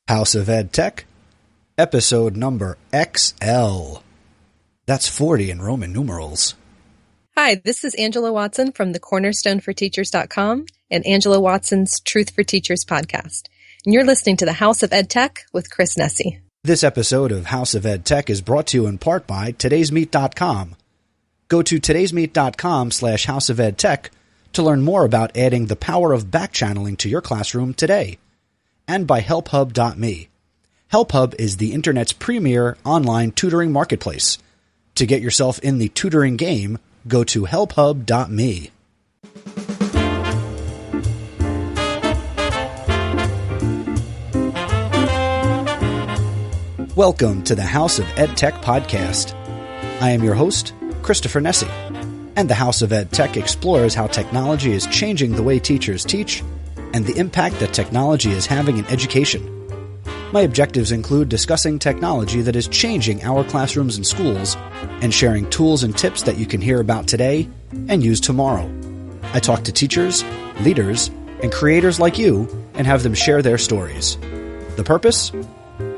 House of Edtech, episode number XL. That's 40 in Roman numerals. Hi, this is Angela Watson from the cornerstoneforteachers.com and Angela Watson's Truth for Teachers podcast. And you're listening to the House of Edtech with Chris Nesi. This episode of House of Edtech is brought to you in part by today'smeet.com. Go to today'smeet.com/houseofedtech to learn more about adding the power of backchanneling to your classroom today. And by helphub.me. HelpHub is the internet's premier online tutoring marketplace. To get yourself in the tutoring game, go to helphub.me. Welcome to the House of EdTech podcast. I am your host, Christopher Nesi, and the House of EdTech explores how technology is changing the way teachers teach and the impact that technology is having in education. My objectives include discussing technology that is changing our classrooms and schools and sharing tools and tips that you can hear about today and use tomorrow. I talk to teachers, leaders, and creators like you and have them share their stories. The purpose?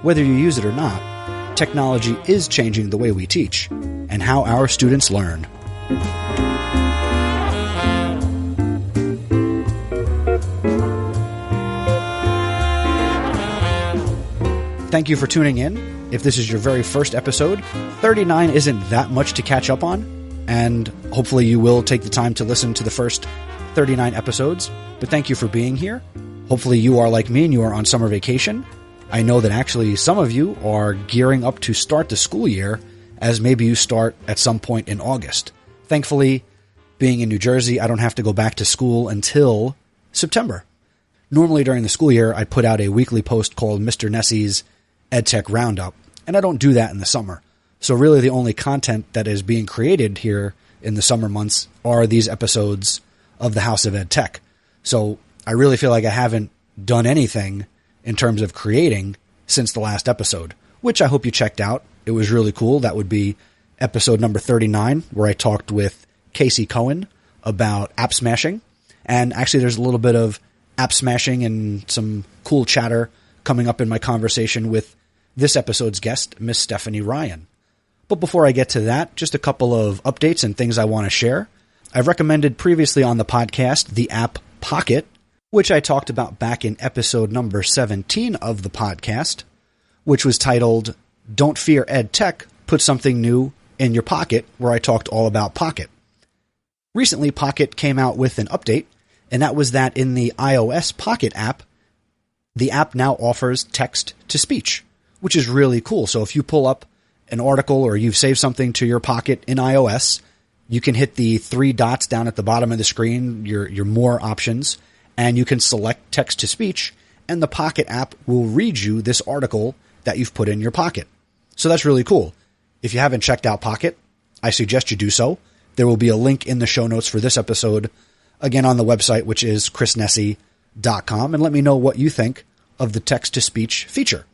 Whether you use it or not, technology is changing the way we teach and how our students learn. Thank you for tuning in. If this is your very first episode, 39 isn't that much to catch up on, and hopefully you will take the time to listen to the first 39 episodes, but thank you for being here. Hopefully you are like me and you are on summer vacation. I know that actually some of you are gearing up to start the school year, as maybe you start at some point in August. Thankfully, being in New Jersey, I don't have to go back to school until September. Normally during the school year, I put out a weekly post called Mr. Nesi's Edtech Roundup, and I don't do that in the summer. So really the only content that is being created here in the summer months are these episodes of the House of Edtech. So I really feel like I haven't done anything in terms of creating since the last episode, which I hope you checked out. It was really cool. That would be episode number 39, where I talked with Casey Cohen about app smashing. And actually there's a little bit of app smashing and some cool chatter coming up in my conversation with this episode's guest, Miss Stephanie Ryon. But before I get to that, just a couple of updates and things I want to share. I've recommended previously on the podcast the app Pocket, which I talked about back in episode number 17 of the podcast, which was titled, Don't Fear EdTech, Put Something New in Your Pocket, where I talked all about Pocket. Recently, Pocket came out with an update, and that was that in the iOS Pocket app, the app now offers text-to-speech, which is really cool. So if you pull up an article or you've saved something to your Pocket in iOS, you can hit the three dots down at the bottom of the screen, your more options, and you can select text-to-speech, and the Pocket app will read you this article that you've put in your Pocket. So that's really cool. If you haven't checked out Pocket, I suggest you do so. There will be a link in the show notes for this episode, again on the website, which is chrisnesi.com, and let me know what you think of the text-to-speech feature.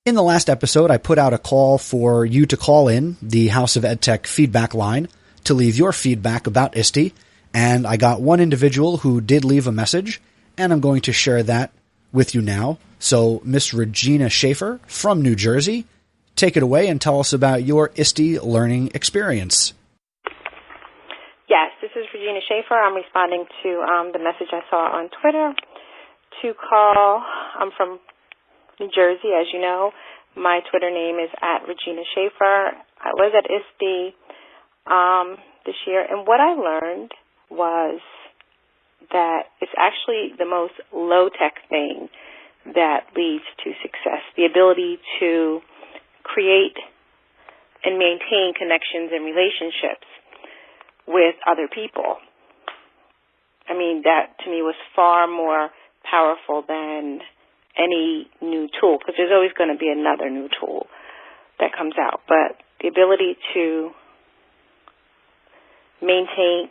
In the last episode, I put out a call for you to call in the House of EdTech feedback line to leave your feedback about ISTE, and I got one individual who did leave a message, and I'm going to share that with you now. So, Miss Regina Schaefer from New Jersey, take it away and tell us about your ISTE learning experience. Yes, this is Regina Schaefer. I'm responding to the message I saw on Twitter to call. I'm from New Jersey, as you know. My Twitter name is @Regina Schaefer. I was at ISTE this year, and what I learned was that it's actually the most low-tech thing that leads to success, the ability to create and maintain connections and relationships with other people. I mean, that to me was far more powerful than any new tool, because there's always going to be another new tool that comes out. But the ability to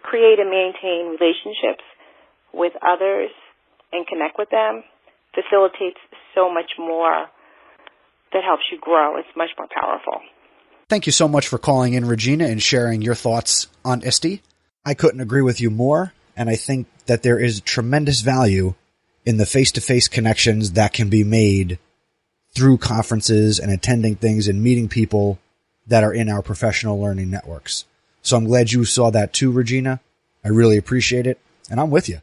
create and maintain relationships with others and connect with them facilitates so much more that helps you grow. It's much more powerful. Thank you so much for calling in, Regina, and sharing your thoughts on ISTE. I couldn't agree with you more, and I think that there is tremendous value in the face-to-face connections that can be made through conferences and attending things and meeting people that are in our professional learning networks. So I'm glad you saw that too, Regina. I really appreciate it. And I'm with you.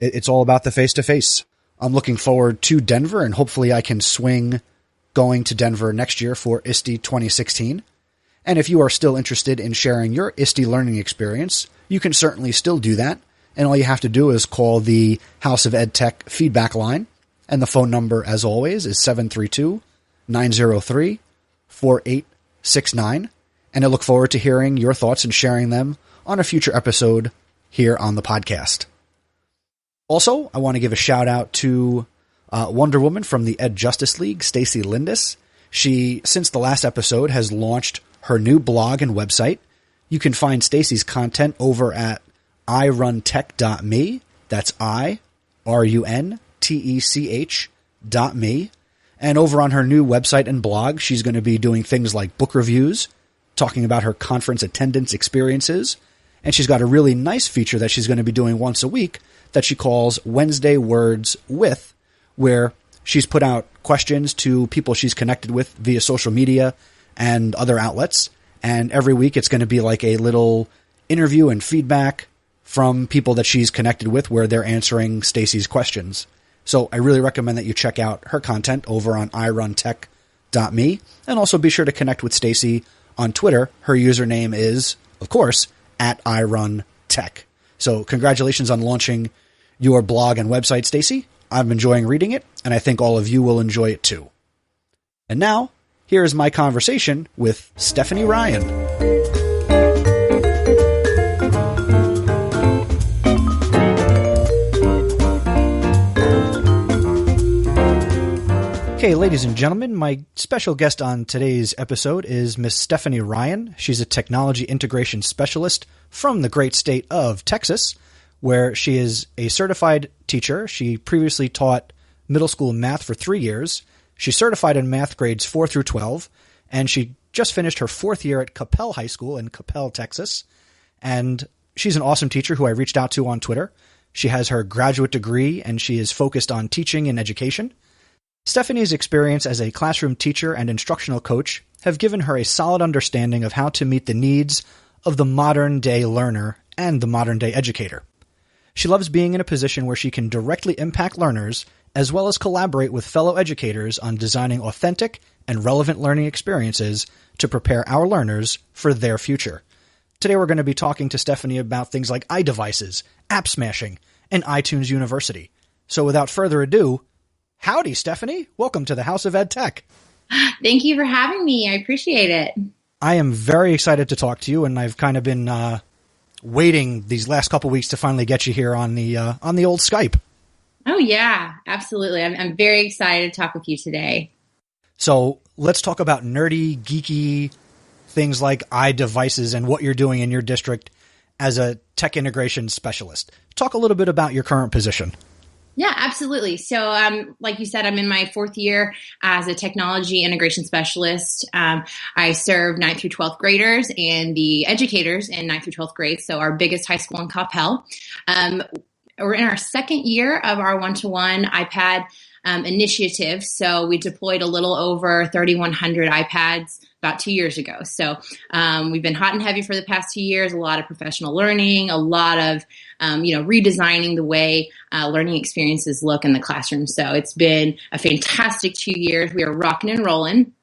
It's all about the face-to-face. I'm looking forward to Denver, and hopefully I can swing going to Denver next year for ISTE 2016. And if you are still interested in sharing your ISTE learning experience, you can certainly still do that. And all you have to do is call the House of EdTech feedback line. And the phone number, as always, is 732-903-4869. And I look forward to hearing your thoughts and sharing them on a future episode here on the podcast. Also, I want to give a shout out to Wonder Woman from the Ed Justice League, Stacy Lindis. She, since the last episode, has launched her new blog and website. You can find Stacy's content over at iruntech.me. That's iruntech.me. And over on her new website and blog, she's going to be doing things like book reviews, talking about her conference attendance experiences. And she's got a really nice feature that she's going to be doing once a week that she calls Wednesday Words With, where she's put out questions to people she's connected with via social media and other outlets. And every week it's going to be like a little interview and feedback from people that she's connected with where they're answering Stacy's questions. So I really recommend that you check out her content over on iruntech.me, and also be sure to connect with Stacy on Twitter. Her username is, of course, at iruntech. So congratulations on launching your blog and website, Stacy. I'm enjoying reading it, and I think all of you will enjoy it too. And now, here is my conversation with Stephanie Ryon. Okay, ladies and gentlemen, my special guest on today's episode is Miss Stephanie Ryon. She's a technology integration specialist from the great state of Texas, where she is a certified teacher. She previously taught middle school math for 3 years. She's certified in math grades 4 through 12, and she just finished her 4th year at Capel High School in Capel, Texas. And she's an awesome teacher who I reached out to on Twitter. She has her graduate degree, and she is focused on teaching and education. Stephanie's experience as a classroom teacher and instructional coach have given her a solid understanding of how to meet the needs of the modern-day learner and the modern-day educator. She loves being in a position where she can directly impact learners as well as collaborate with fellow educators on designing authentic and relevant learning experiences to prepare our learners for their future. Today we're going to be talking to Stephanie about things like iDevices, app smashing, and iTunes University. So without further ado, howdy, Stephanie. Welcome to the House of EdTech. Thank you for having me. I appreciate it. I am very excited to talk to you, and I've kind of been waiting these last couple weeks to finally get you here on the old Skype. Oh, yeah, absolutely. I'm very excited to talk with you today. So let's talk about nerdy, geeky things like iDevices and what you're doing in your district as a tech integration specialist. Talk a little bit about your current position. Yeah, absolutely. So, like you said, I'm in my 4th year as a technology integration specialist. I serve 9th through 12th graders and the educators in 9th through 12th grade. So our biggest high school in Capel. We're in our 2nd year of our one-to-one iPad initiative. So we deployed a little over 3,100 iPads about 2 years ago. So we've been hot and heavy for the past 2 years, a lot of professional learning, a lot of redesigning the way learning experiences look in the classroom. So it's been a fantastic 2 years. We are rocking and rolling.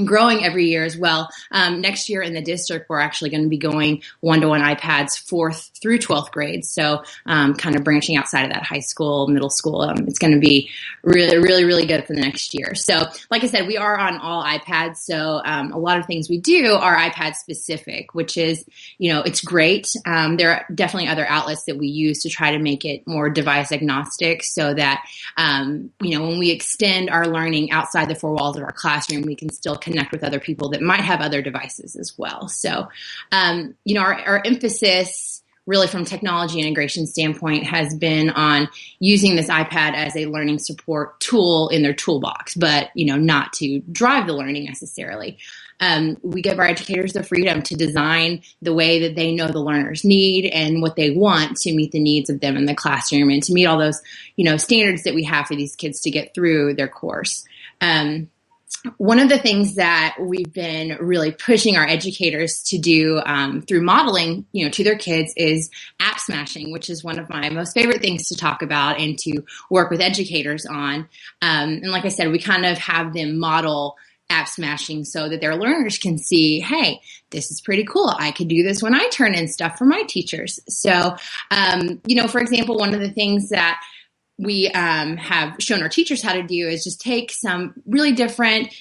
Growing every year as well. Next year in the district, we're actually going to be going one-to-one iPads 4th through 12th grade. So kind of branching outside of that high school, middle school. It's going to be really, really, really good for the next year. So like I said, we are on all iPads. So a lot of things we do are iPad specific, which is, it's great. There are definitely other outlets that we use to try to make it more device agnostic so that, when we extend our learning outside the 4 walls of our classroom, we can still connect with other people that might have other devices as well. So, our emphasis really from technology integration standpoint has been on using this iPad as a learning support tool in their toolbox, but, not to drive the learning necessarily. We give our educators the freedom to design the way that they know the learners need and what they want to meet the needs of them in the classroom and to meet all those, standards that we have for these kids to get through their course. one of the things that we've been really pushing our educators to do through modeling, to their kids is app smashing, which is one of my most favorite things to talk about and to work with educators on. And like I said, we kind of have them model app smashing so that their learners can see, hey, this is pretty cool. I could do this when I turn in stuff for my teachers. So, for example, one of the things that we have shown our teachers how to do is just take some really different,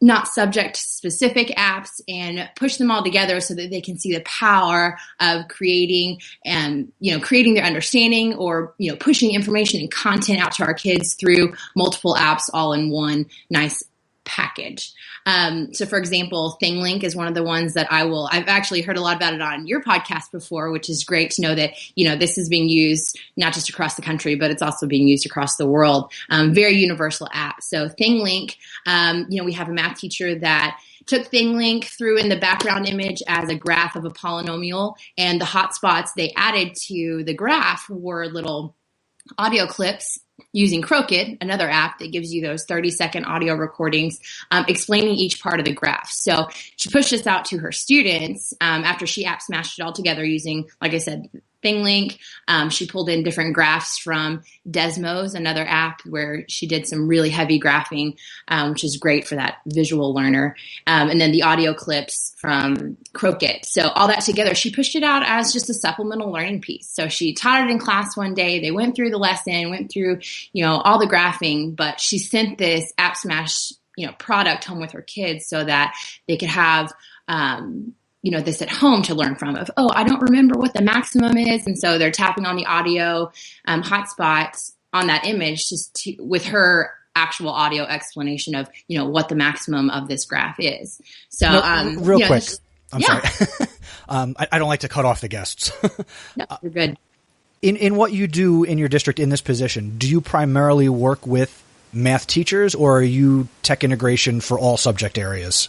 not subject specific apps and push them all together so that they can see the power of creating their understanding or, pushing information and content out to our kids through multiple apps all in one nice package. So for example, ThingLink is one of the ones that I've actually heard a lot about it on your podcast before, which is great to know that, this is being used not just across the country, but it's also being used across the world. Very universal app. So ThingLink, we have a math teacher that took ThingLink, threw in the background image as a graph of a polynomial, and the hotspots they added to the graph were little audio clips using HoET, another app that gives you those 30-second audio recordings explaining each part of the graph. So she pushed this out to her students after she app smashed it all together using, like I said, ThingLink. She pulled in different graphs from Desmos, another app where she did some really heavy graphing, which is great for that visual learner. And then the audio clips from HoET. So all that together, she pushed it out as just a supplemental learning piece. So she taught it in class one day. They went through the lesson, went through, all the graphing, but she sent this app smash, product home with her kids so that they could have, this at home to learn from I don't remember what the maximum is. And so they're tapping on the audio hotspots on that image with her actual audio explanation of, what the maximum of this graph is. So, real quick. I'm sorry. I don't like to cut off the guests. No, you're good. In what you do in your district in this position, do you primarily work with math teachers or are you tech integration for all subject areas?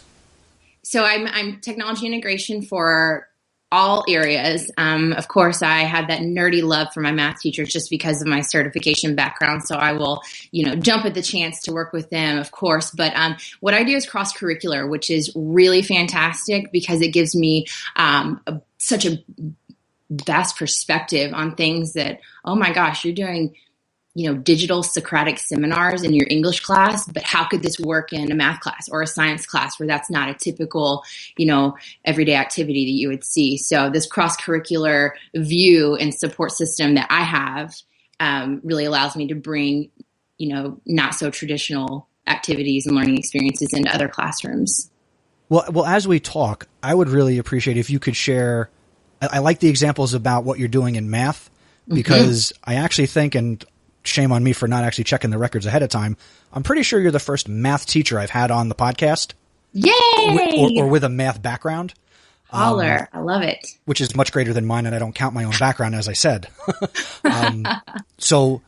So I'm technology integration for all areas. Of course, I have that nerdy love for my math teachers just because of my certification background. So I will, jump at the chance to work with them, of course. But what I do is cross-curricular, which is really fantastic because it gives me such a vast perspective on things that, oh my gosh, you're doing digital Socratic seminars in your English class, but how could this work in a math class or a science class where that's not a typical, everyday activity that you would see? So this cross-curricular view and support system that I have really allows me to bring, not so traditional activities and learning experiences into other classrooms. Well, as we talk, I would really appreciate if you could share. I like the examples about what you're doing in math because I actually think, and shame on me for not actually checking the records ahead of time, I'm pretty sure you're the first math teacher I've had on the podcast. Yay! Or with a math background. Holler. I love it. Which is much greater than mine, and I don't count my own background, as I said. So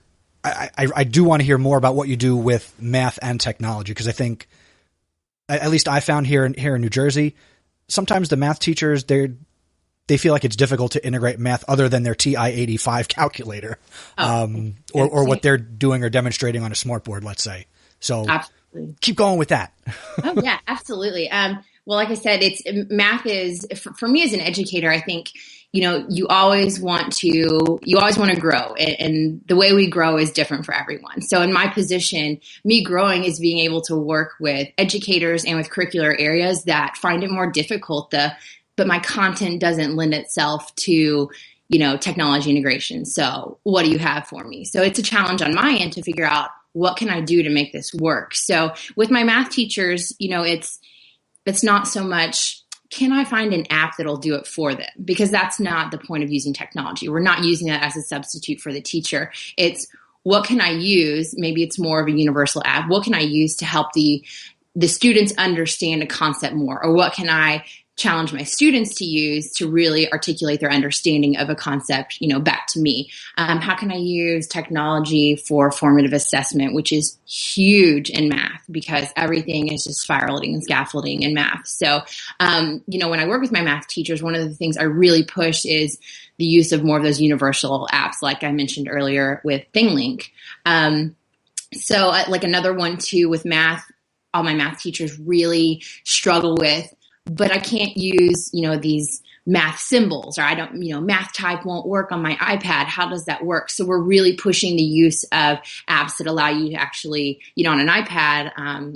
I do want to hear more about what you do with math and technology, because I think, at least I found here in New Jersey, sometimes the math teachers, they feel like it's difficult to integrate math other than their TI-85 calculator, or what they're doing or demonstrating on a smartboard, let's say. So absolutely. Keep going with that. Oh yeah, absolutely. Well, like I said, math is, for me as an educator, I think, you always want to grow, and the way we grow is different for everyone. So in my position, me growing is being able to work with educators and with curricular areas that find it more difficult but my content doesn't lend itself to, technology integration. So what do you have for me? So it's a challenge on my end to figure out what can I do to make this work? So with my math teachers, it's not so much, can I find an app that'll do it for them? Because that's not the point of using technology. We're not using that as a substitute for the teacher. It's, what can I use? Maybe it's more of a universal app. What can I use to help the students understand a concept more? Or what can I challenge my students to use to really articulate their understanding of a concept, back to me? How can I use technology for formative assessment, which is huge in math because everything is just spiraling and scaffolding in math. So, when I work with my math teachers, one of the things I really push is the use of more of those universal apps, like I mentioned earlier with ThingLink. So like another one too with math, all my math teachers really struggle with, but I can't use, these math symbols, or I don't, math type won't work on my iPad. How does that work? So we're really pushing the use of apps that allow you to actually, on an iPad,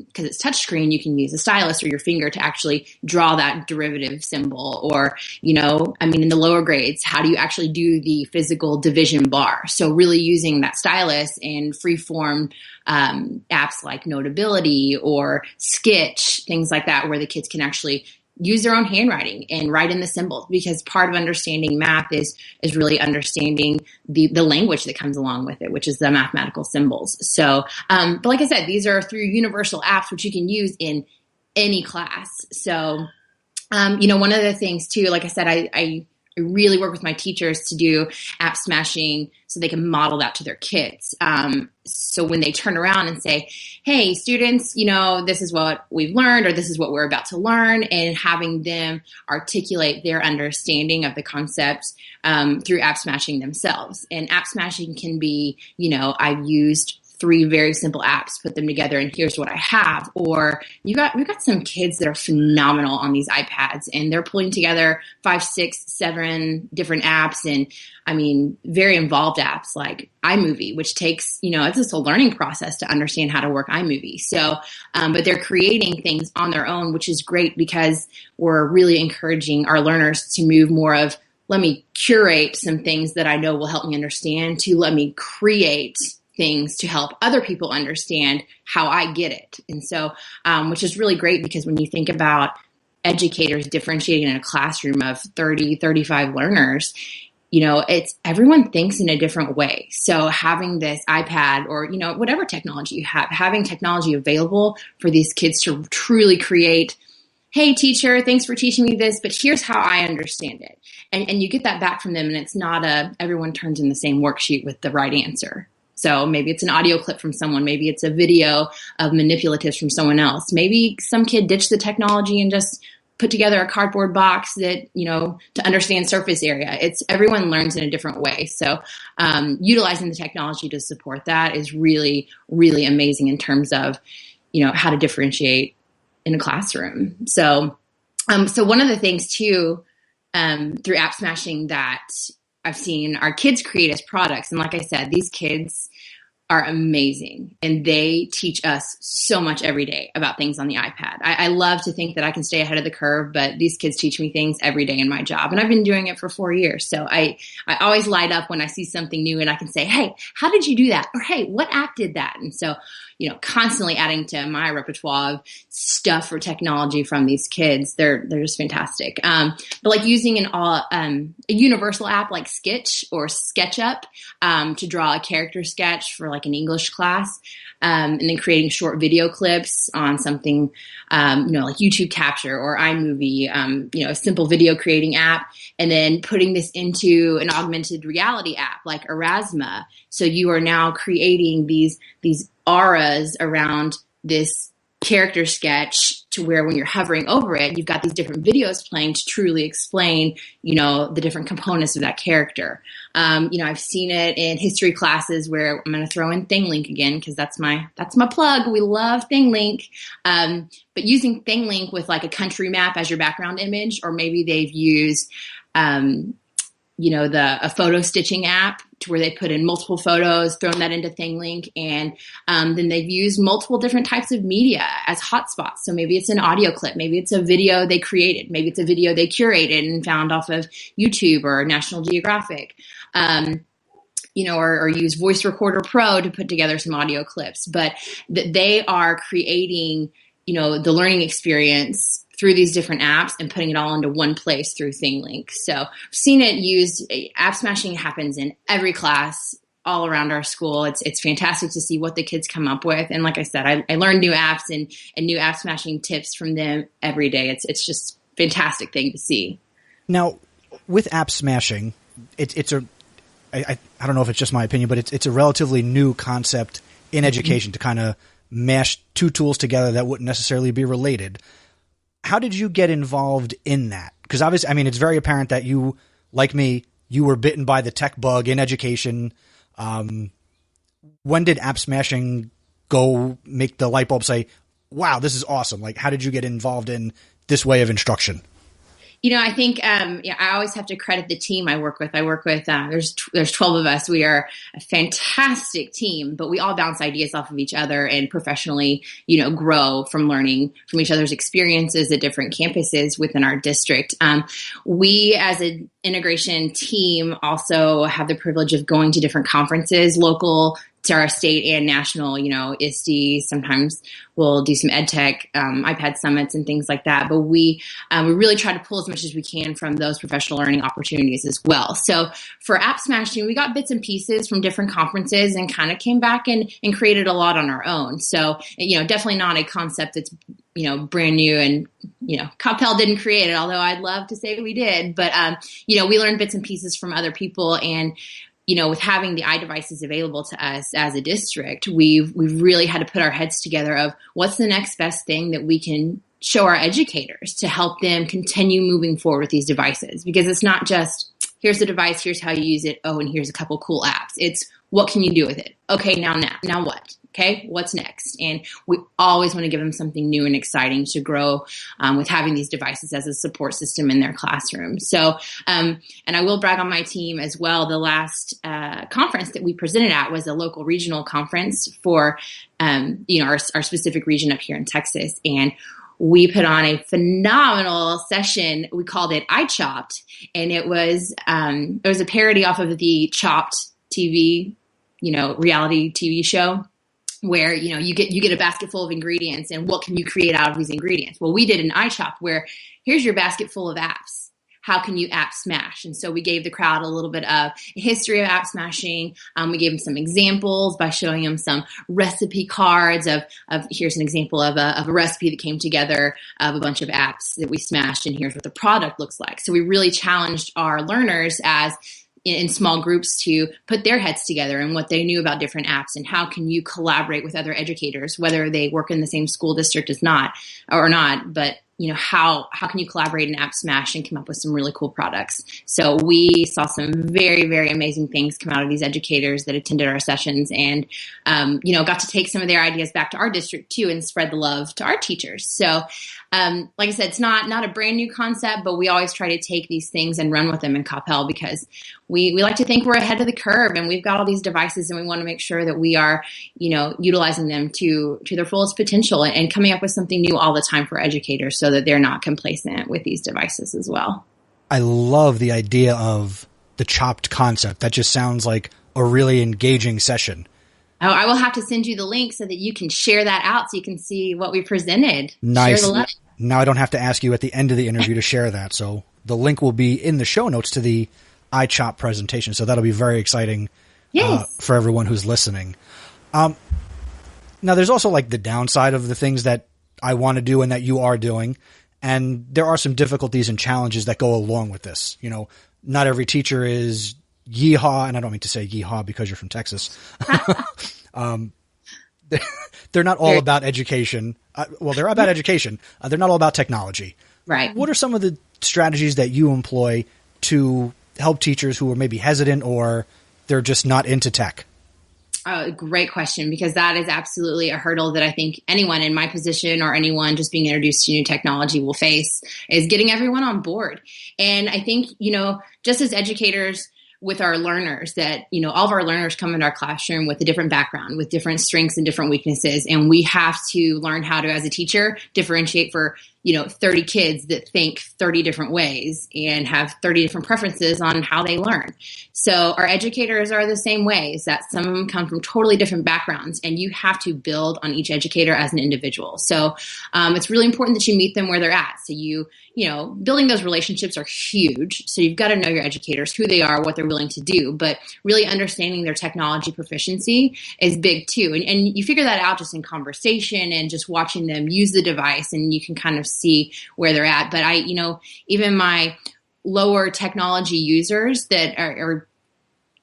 because it's touchscreen, you can use a stylus or your finger to actually draw that derivative symbol. Or, in the lower grades, how do you actually do the physical division bar? So really using that stylus and freeform apps like Notability or Sketch, things like that, where the kids can actually use their own handwriting and write in the symbols, because part of understanding math is really understanding the language that comes along with it, which is the mathematical symbols. So, but like I said, these are through universal apps, which you can use in any class. So, one of the things too, like I said, I really work with my teachers to do app smashing so they can model that to their kids. So when they turn around and say, hey, students, this is what we've learned, or this is what we're about to learn, and having them articulate their understanding of the concepts through app smashing themselves. And app smashing can be, I've used 3 very simple apps, put them together, and here's what I have. Or we've got some kids that are phenomenal on these iPads, and they're pulling together 5, 6, 7 different apps, and very involved apps like iMovie, which takes, it's just a learning process to understand how to work iMovie. So, but they're creating things on their own, which is great, because we're really encouraging our learners to move more of, let me curate some things that I know will help me understand, to let me create things to help other people understand how I get it. And so, which is really great, because when you think about educators differentiating in a classroom of 30, 35 learners, it's everyone thinks in a different way. So having this iPad or, whatever technology you have, having technology available for these kids to truly create, hey, teacher, thanks for teaching me this, but here's how I understand it. And you get that back from them, and it's not everyone turns in the same worksheet with the right answer. So maybe it's an audio clip from someone. Maybe it's a video of manipulatives from someone else. Maybe some kid ditched the technology and just put together a cardboard box that, to understand surface area. Everyone learns in a different way. So utilizing the technology to support that is really, really amazing in terms of, how to differentiate in a classroom. So one of the things too, through app smashing that I've seen our kids create as products. And like I said, these kids are amazing, and they teach us so much every day about things on the iPad. I love to think that I can stay ahead of the curve, but these kids teach me things every day in my job, and I've been doing it for 4 years. So I always light up when I see something new, and I can say, hey, how did you do that? Or hey, what app did that? And so, constantly adding to my repertoire of stuff for technology from these kids. They're just fantastic. But like using a universal app like Sketch or SketchUp to draw a character sketch for like an English class, and then creating short video clips on something, like YouTube Capture or iMovie, a simple video creating app, and then putting this into an augmented reality app like Erasma. So you are now creating these auras around this character sketch, to where when you're hovering over it, you've got these different videos playing to truly explain, the different components of that character. I've seen it in history classes where I'm going to throw in ThingLink again, because that's my plug. We love ThingLink. But using ThingLink with like a country map as your background image, or maybe they've used, a photo stitching app to where they put in multiple photos, thrown that into ThingLink, and then they've used multiple different types of media as hotspots. So maybe it's an audio clip, maybe it's a video they created, maybe it's a video they curated and found off of YouTube or National Geographic, or use Voice Recorder Pro to put together some audio clips. But they are creating, the learning experience through these different apps and putting it all into one place through ThingLink. So I've seen it used. App smashing happens in every class all around our school. It's fantastic to see what the kids come up with. And like I said, I learn new apps and new app smashing tips from them every day. It's just a fantastic thing to see. Now, with app smashing, it's I don't know if it's just my opinion, but it's a relatively new concept in education to kind of mash two tools together that wouldn't necessarily be related. How did you get involved in that? Because obviously, it's very apparent that you, like me, you were bitten by the tech bug in education. When did app smashing go make the light bulb say, wow, this is awesome. Like, how did you get involved in this way of instruction? I think I always have to credit the team I work with. There's 12 of us. We are a fantastic team, but we all bounce ideas off of each other and professionally, grow from learning from each other's experiences at different campuses within our district. We as an integration team also have the privilege of going to different conferences, local to our state and national, ISD. Sometimes we'll do some Edtech, iPad summits and things like that. But we really try to pull as much as we can from those professional learning opportunities as well. So for App Smashing, we got bits and pieces from different conferences and kind of came back and created a lot on our own. So, definitely not a concept that's, brand new and, Capel didn't create it, although I'd love to say we did. But, we learned bits and pieces from other people, and with having the iDevices available to us as a district, we've really had to put our heads together of what's the next best thing that we can show our educators to help them continue moving forward with these devices. Because it's not just, here's the device, here's how you use it, and here's a couple cool apps. It's what can you do with it? Okay, now what? Okay, what's next? And we always want to give them something new and exciting to grow with having these devices as a support system in their classroom. So, and I will brag on my team as well. The last conference that we presented at was a local regional conference for, our specific region up here in Texas. And we put on a phenomenal session. We called it iChopped, and it was a parody off of the Chopped TV, reality TV show, where, you get a basket full of ingredients, and what can you create out of these ingredients? Well, we did an iChop where here's your basket full of apps. How can you app smash? And so we gave the crowd a little bit of a history of app smashing. We gave them some examples by showing them some recipe cards of here's an example of a recipe that came together of a bunch of apps that we smashed, and here's what the product looks like. So we really challenged our learners as in small groups to put their heads together and what they knew about different apps, and how can you collaborate with other educators, whether they work in the same school district as not, but how can you collaborate in App Smash and come up with some really cool products? So we saw some very, very amazing things come out of these educators that attended our sessions, and, got to take some of their ideas back to our district too and spread the love to our teachers. So, like I said, it's not a brand new concept, but we always try to take these things and run with them in Capel, because we like to think we're ahead of the curve, and we've got all these devices, and we want to make sure that we are, utilizing them to their fullest potential and coming up with something new all the time for educators, so that they're not complacent with these devices as well. I love the idea of the chopped concept. That just sounds like a really engaging session. Oh, I will have to send you the link so that you can share that out so you can see what we presented. Nice. Now I don't have to ask you at the end of the interview to share that. So the link will be in the show notes to the iChop presentation. So that'll be very exciting for everyone who's listening. Now there's also like the downside of the things that I want to do and that you are doing. And there are some difficulties and challenges that go along with this. Not every teacher is yeehaw, and I don't mean to say yeehaw because you're from Texas. They're not all about education. They're about education. They're not all about technology. Right. What are some of the strategies that you employ to help teachers who are maybe hesitant or they're just not into tech? Great question, because that is absolutely a hurdle that I think anyone in my position or anyone just being introduced to new technology will face, is getting everyone on board. And I think, just as educators with our learners, that, all of our learners come into our classroom with a different background, with different strengths and different weaknesses. And we have to learn how to, as a teacher, differentiate for 30 kids that think 30 different ways and have 30 different preferences on how they learn. So our educators are the same way, is that some of them come from totally different backgrounds, and you have to build on each educator as an individual. So it's really important that you meet them where they're at. So building those relationships are huge. So you've got to know your educators, who they are, what they're willing to do, but really understanding their technology proficiency is big too. And you figure that out just in conversation and just watching them use the device, and you can kind of see where they're at. But even my lower technology users that are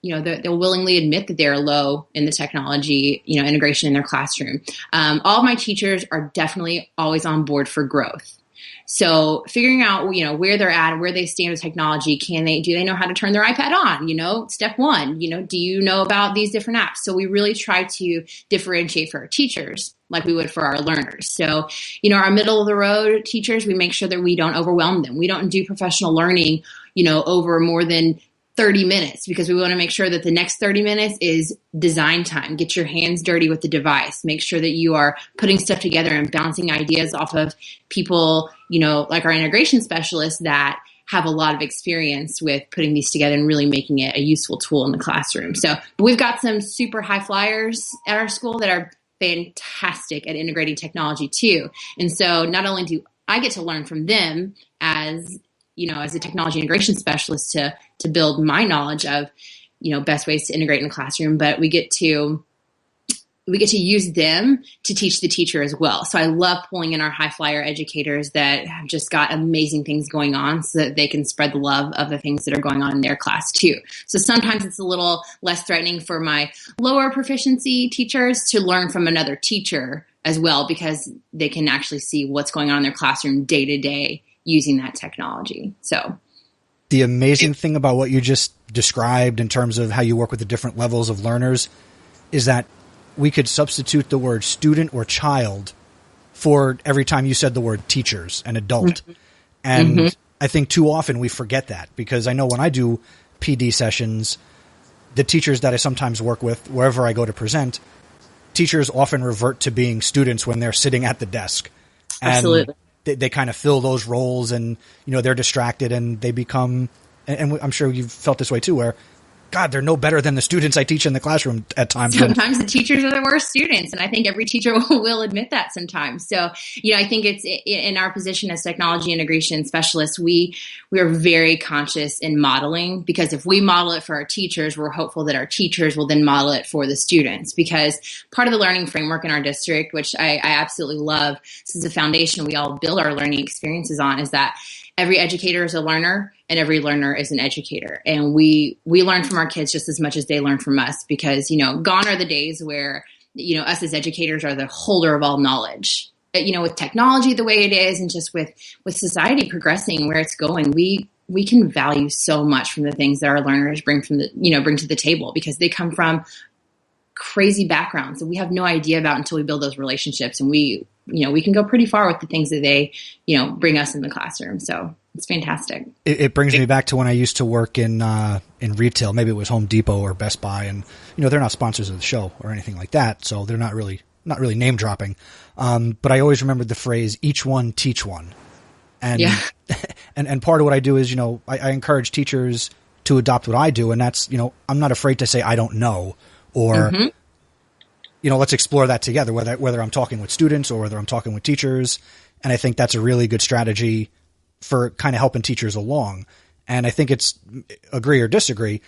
they'll willingly admit that they're low in the technology, integration in their classroom. All of my teachers are definitely always on board for growth. So figuring out, where they're at, where they stand with technology, do they know how to turn their iPad on? Step one, do you know about these different apps? So we really try to differentiate for our teachers like we would for our learners. So, our middle of the road teachers, we make sure that we don't overwhelm them. We don't do professional learning, over more than 30 minutes because we want to make sure that the next 30 minutes is design time. Get your hands dirty with the device. Make sure that you are putting stuff together and bouncing ideas off of people, like our integration specialists that have a lot of experience with putting these together and really making it a useful tool in the classroom. So we've got some super high flyers at our school that are fantastic at integrating technology too. And so not only do I get to learn from them as a technology integration specialist to build my knowledge of, best ways to integrate in the classroom, but we get to use them to teach the teacher as well. So I love pulling in our high flyer educators that have just got amazing things going on so that they can spread the love of the things that are going on in their class too. So sometimes it's a little less threatening for my lower proficiency teachers to learn from another teacher as well, because they can actually see what's going on in their classroom day to day using that technology. So the amazing thing about what you just described in terms of how you work with the different levels of learners is that we could substitute the word student or child for every time you said the word teachers and adult. Mm-hmm. And I think too often we forget that, because I know when I do PD sessions, the teachers that I sometimes work with, wherever I go to present, teachers often revert to being students when they're sitting at the desk. And absolutely. They kind of fill those roles, and, they're distracted and they become, and I'm sure you've felt this way too, where, God, they're no better than the students I teach in the classroom at times. Sometimes the teachers are the worst students. And I think every teacher will admit that sometimes. So, I think it's in our position as technology integration specialists, we are very conscious in modeling, because if we model it for our teachers, we're hopeful that our teachers will then model it for the students, because part of the learning framework in our district, which I absolutely love, this is the foundation we all build our learning experiences on, is that every educator is a learner and every learner is an educator. And we learn from our kids just as much as they learn from us, because, gone are the days where, us as educators are the holder of all knowledge. With technology the way it is, and just with society progressing where it's going, we can value so much from the things that our learners bring to the table, because they come from crazy backgrounds that we have no idea about until we build those relationships. And we can go pretty far with the things that they, bring us in the classroom. So it's fantastic. It brings me back to when I used to work in retail. Maybe it was Home Depot or Best Buy, and they're not sponsors of the show or anything like that, so they're not really name dropping. But I always remembered the phrase "each one teach one," and yeah. and part of what I do is I encourage teachers to adopt what I do, and that's I'm not afraid to say I don't know, or let's explore that together, whether I'm talking with students or whether I'm talking with teachers. And I think that's a really good strategy for kind of helping teachers along. And I think it's, agree or disagree,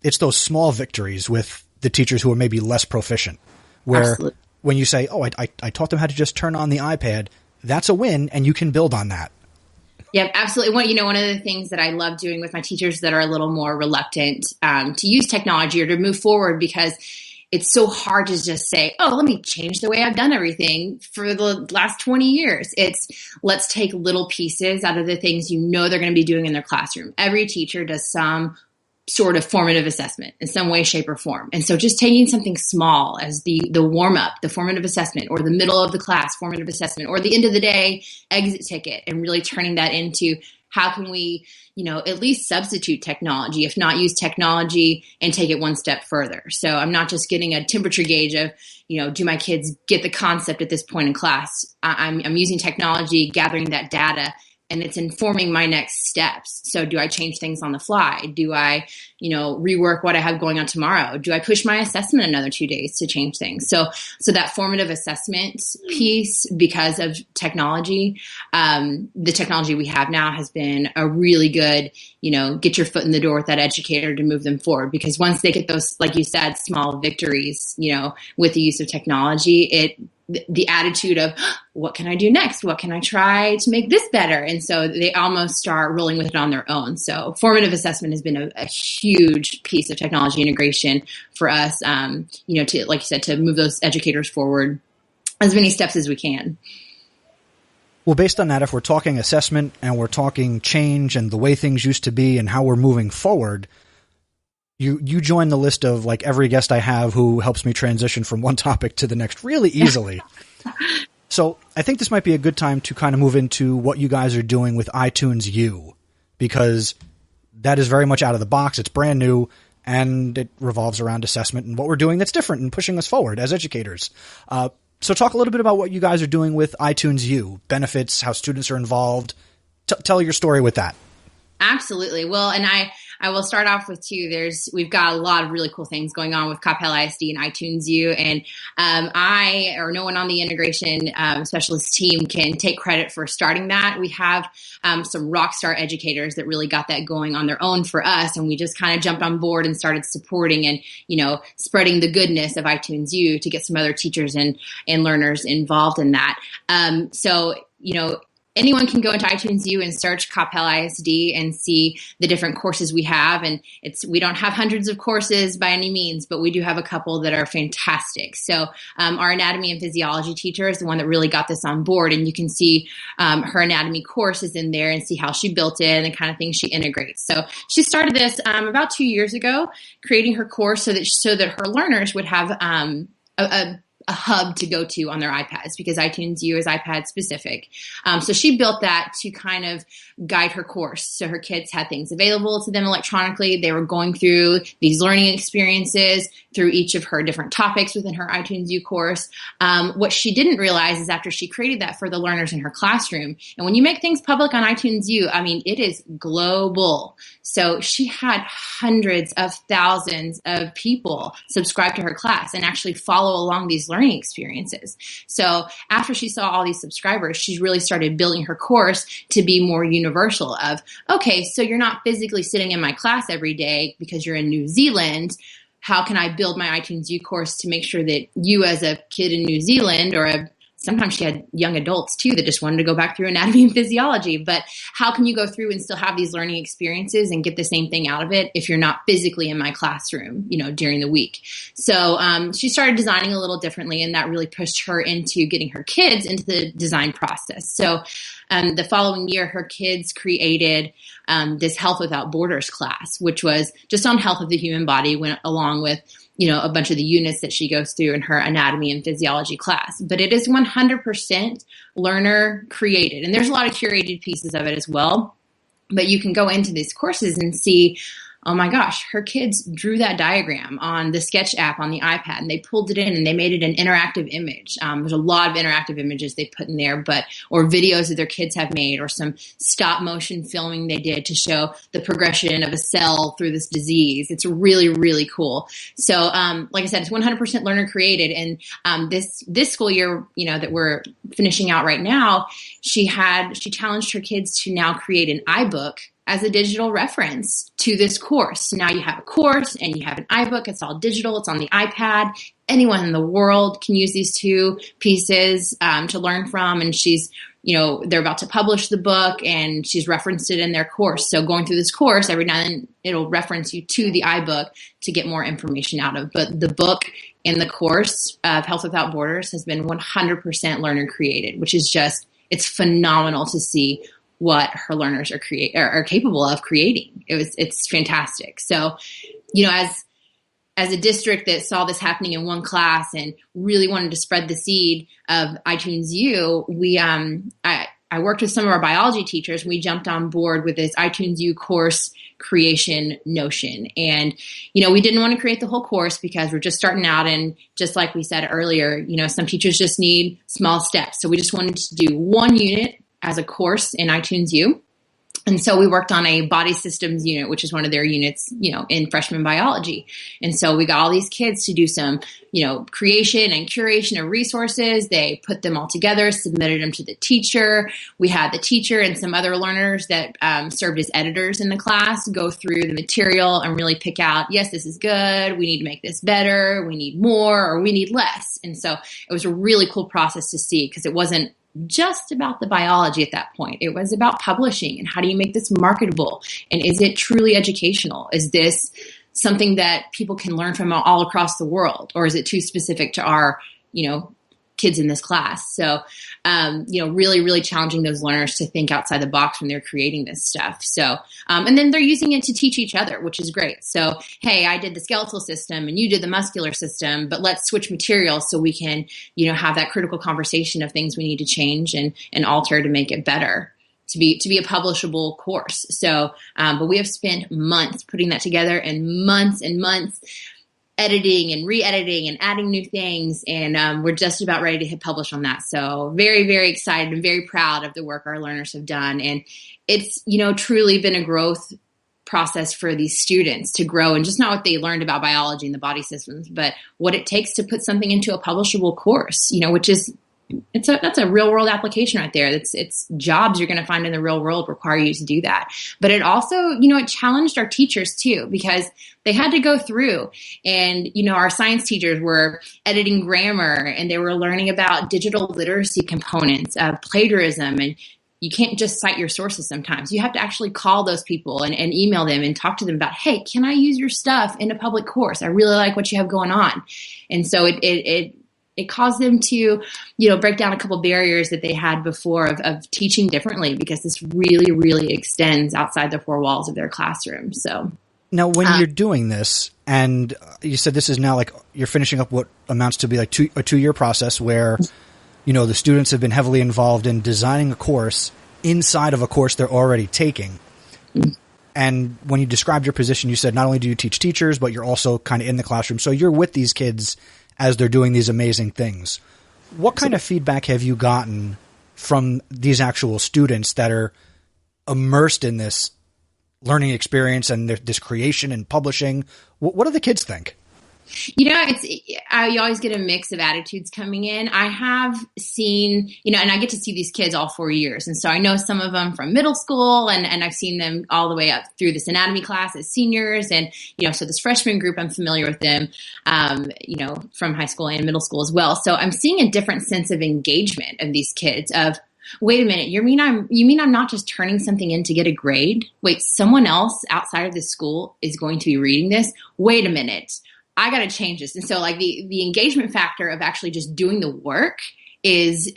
it's those small victories with the teachers who are maybe less proficient, where absolutely. When you say, oh, I taught them how to just turn on the iPad, that's a win, and you can build on that. Yeah, absolutely. One of the things that I love doing with my teachers that are a little more reluctant to use technology or to move forward, because it's so hard to just say, oh, let me change the way I've done everything for the last 20 years. It's let's take little pieces out of the things they're going to be doing in their classroom. Every teacher does some sort of formative assessment in some way, shape, or form. And so just taking something small as the warm-up, the formative assessment, or the middle of the class formative assessment, or the end of the day exit ticket, and really turning that into how can we, at least substitute technology, if not use technology, and take it one step further. So I'm not just getting a temperature gauge of, do my kids get the concept at this point in class? I'm using technology, gathering that data, and it's informing my next steps. So do I change things on the fly? Do I, rework what I have going on tomorrow? Do I push my assessment another 2 days to change things? So that formative assessment piece, because of technology, the technology we have now has been a really good, get your foot in the door with that educator to move them forward. Because once they get those, like you said, small victories, with the use of technology, the attitude of what can I do next? What can I try to make this better? And so they almost start rolling with it on their own. So formative assessment has been a huge piece of technology integration for us, to, like you said, to move those educators forward as many steps as we can. Well, based on that, if we're talking assessment and we're talking change and the way things used to be and how we're moving forward, you join the list of like every guest I have who helps me transition from one topic to the next really easily. So I think this might be a good time to kind of move into what you guys are doing with iTunes U, because that is very much out of the box. It's brand new, and it revolves around assessment and what we're doing that's different and pushing us forward as educators. So talk a little bit about what you guys are doing with iTunes U, benefits, how students are involved. Tell your story with that. Absolutely. Well, and I will start off with we've got a lot of really cool things going on with Coppell ISD and iTunes U, and I or no one on the integration specialist team can take credit for starting that. We have some rock star educators that really got that going on their own for us, and we just kind of jumped on board and started supporting and, spreading the goodness of iTunes U to get some other teachers and learners involved in that. Anyone can go into iTunes U and search Coppell ISD and see the different courses we have. And we don't have hundreds of courses by any means, but we do have a couple that are fantastic. So our anatomy and physiology teacher is the one that really got this on board. And you can see her anatomy course is in there and see how she built it and the kind of things she integrates. So she started this about 2 years ago, creating her course so that her learners would have a hub to go to on their iPads, because iTunes U is iPad specific. So she built that to kind of guide her course. So her kids had things available to them electronically. They were going through these learning experiences through each of her different topics within her iTunes U course. What she didn't realize is after she created that for the learners in her classroom, and when you make things public on iTunes U, it is global. So she had hundreds of thousands of people subscribe to her class and actually follow along these learning experiences. So after she saw all these subscribers, she really started building her course to be more universal of, okay, so you're not physically sitting in my class every day because you're in New Zealand. How can I build my iTunes U course to make sure that you as a kid in New Zealand, or sometimes she had young adults too that just wanted to go back through anatomy and physiology, but how can you go through and still have these learning experiences and get the same thing out of it if you're not physically in my classroom, during the week? So she started designing a little differently, and that really pushed her into getting her kids into the design process. So the following year, her kids created this Health Without Borders class, which was just on health of the human body, went along with a bunch of the units that she goes through in her anatomy and physiology class. But it is 100% learner created. And there's a lot of curated pieces of it as well. But you can go into these courses and see, oh my gosh, her kids drew that diagram on the Sketch app on the iPad, and they pulled it in and they made it an interactive image. There's a lot of interactive images they put in there, or videos that their kids have made, or some stop motion filming they did to show the progression of a cell through this disease. It's really, really cool. So, like I said, it's 100% learner created. And this school year, that we're finishing out right now, she challenged her kids to now create an iBook as a digital reference to this course. So now you have a course and you have an iBook. It's all digital. It's on the iPad. Anyone in the world can use these two pieces to learn from. And she's, they're about to publish the book, and she's referenced it in their course. So going through this course, every now and then it'll reference you to the iBook to get more information out of. But the book and the course of Health Without Borders has been 100% learner created, which is it's phenomenal to see what her learners are capable of creating. It's fantastic. So, as a district that saw this happening in one class and really wanted to spread the seed of iTunes U, I worked with some of our biology teachers. We jumped on board with this iTunes U course creation notion. And, we didn't want to create the whole course because we're just starting out. And just like we said earlier, some teachers just need small steps. So we just wanted to do one unit as a course in iTunes U. And so we worked on a body systems unit, which is one of their units, in freshman biology. And so we got all these kids to do some, creation and curation of resources. They put them all together, submitted them to the teacher. We had the teacher and some other learners that served as editors in the class go through the material and really pick out, yes, this is good. We need to make this better. We need more, or we need less. And so it was a really cool process to see, because it wasn't just about the biology at that point. It was about publishing and how do you make this marketable? And is it truly educational? Is this something that people can learn from all across the world? Or is it too specific to our, kids in this class. So, really, really challenging those learners to think outside the box when they're creating this stuff. So, and then they're using it to teach each other, which is great. So, hey, I did the skeletal system and you did the muscular system, but let's switch materials so we can, have that critical conversation of things we need to change and alter to make it better, to be a publishable course. So, but we have spent months putting that together and months editing and re-editing and adding new things. And we're just about ready to hit publish on that. So very, very excited and very proud of the work our learners have done. And it's, truly been a growth process for these students to grow, and just not what they learned about biology and the body systems, but what it takes to put something into a publishable course, which is, that's a real world application right there. It's jobs you're going to find in the real world require you to do that. But it also, it challenged our teachers too, because they had to go through and, our science teachers were editing grammar and they were learning about digital literacy components of plagiarism. And you can't just cite your sources sometimes. You have to actually call those people and email them and talk to them about, hey, can I use your stuff in a public course? I really like what you have going on. And so it caused them to, break down a couple barriers that they had before of teaching differently, because this really, really extends outside the four walls of their classroom. So now when you're doing this, and you said this is now like you're finishing up what amounts to be like a 2-year process where, the students have been heavily involved in designing a course inside of a course they're already taking. And when you described your position, you said not only do you teach teachers, but you're also kind of in the classroom. So you're with these kids as they're doing these amazing things. What kind of feedback have you gotten from these actual students that are immersed in this learning experience and this creation and publishing? What do the kids think? I always get a mix of attitudes coming in. I have seen, and I get to see these kids all 4 years. And so I know some of them from middle school, and I've seen them all the way up through this anatomy class as seniors. And, so this freshman group, I'm familiar with them, from high school and middle school as well. So I'm seeing a different sense of engagement of these kids of, wait a minute, you mean I'm not just turning something in to get a grade? Wait, someone else outside of this school is going to be reading this? Wait a minute. I got to change this. And so like the engagement factor of actually just doing the work is